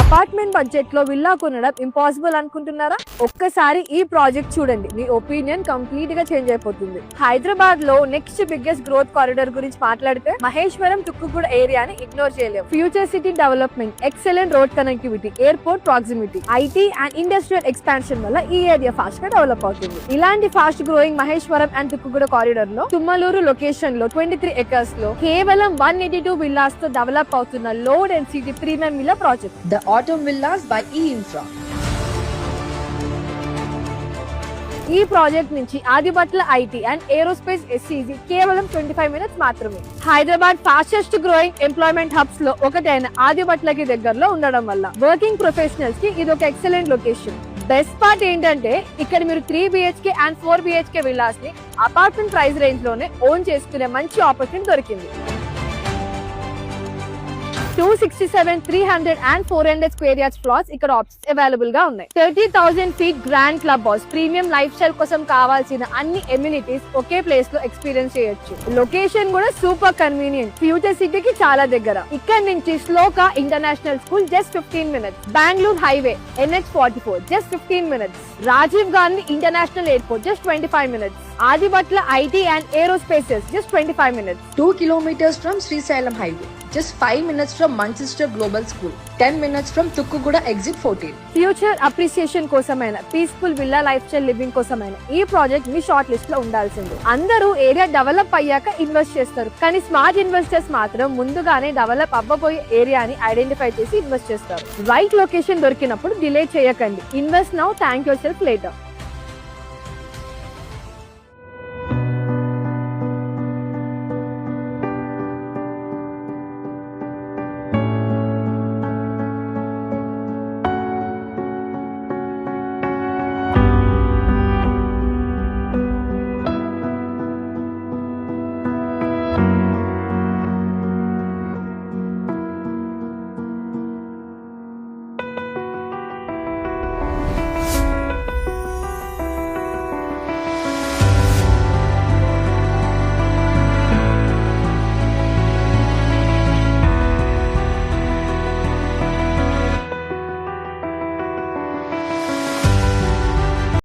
Apartment budget లో villa కొనడం impossible అనుకుంటున్నారా? ఒక్కసారి ఈ ప్రాజెక్ట్ చూడండి, మీ ఒపీనియన్ కంప్లీట్ గా చేంజ్ అయిపోతుంది. హైదరాబాద్ లో నెక్స్ట్ బిగ్గెస్ట్ గ్రోత్ కారిడార్ గురించి మాట్లాడితే మహేశ్వరం తుక్కుగూడ ఏరియాని ఇగ్నోర్ చేయలేము. Future city development, excellent road connectivity, airport proximity, IT and industrial expansion వల్ల ఈ ఏరియా ఫాస్ట్ గా డెవలప్ అవుతుంది. ఇలాంటి fast growing Maheshwaram and Tukkuguda corridor లో తుమ్మలూరు లొకేషన్ లో 23 acres లో కేవలం 182 విల్లాస్ తో డెవలప్ అవుతున్న low density premium villa project The Autumn Villas by E-Infra. ఈ ప్రాజెక్ట్ నుంచి Adibatla IT and aerospace SEZ కేవలం 25 minutes మాత్రమే. Hyderabad fastest growing employment hubs లో ఒకటైన ఆదిబట్లకి దగ్గరలో ఉండడం వల్ల వర్కింగ్ ప్రొఫెషనల్స్ కి ఇది ఒక ఎక్సలెంట్ లొకేషన్. బెస్ట్ పార్ట్ ఏంటంటే ఇక్కడ మీరు 3 BHK అండ్ 4 BHK విల్లాస్ ని అపార్ట్మెంట్ ప్రైస్ రేంజ్ లోనే ఓన్ చేసుకునే మంచి ఆపర్చునిటీ దొరికింది. 267, 300 and 400 square yards plots ఇక్కడ ఆప్షన్స్ అవైలబుల్ గా ఉన్నాయి. 30,000 feet grand club house, premium life style కోసం కావాల్సిన అన్ని ఎమ్యూనిటీస్ ఒకే ప్లేస్ లో ఎక్స్పీరియన్స్ చేయొచ్చు. లొకేషన్ కూడా సూపర్ కన్వీనియంట్, ఫ్యూచర్ సిటీకి చాలా దగ్గర. ఇక్కడ నుంచి Shloka international school just 15 minutes, Bengaluru highway NH44 just 15 minutes, Rajiv Gandhi international airport just 25 minutes, Adibatla IT and aerospaces just 25 minutes, 2 kilometers from Sri Salem Highway, just 5 minutes from Manchester Global School, 10 minutes from Tukkugoda Exit 14. Future appreciation కోసమైనా, peaceful villa life style living కోసమైనా ఈ project మీ short list లో ఉండాల్సింది. అందరూ area develop అయ్యాక invest చేస్తారు, కానీ smart investors మాత్రం ముందుగానే డెవలప్ అవ్వబోయే ఏరియాని ఐడెంటిఫై చేసి ఇన్వెస్ట్ చేస్తారు. రైట్ లొకేషన్ దొరికినప్పుడు డిలే చేయకండి. Invest now, thank your self later.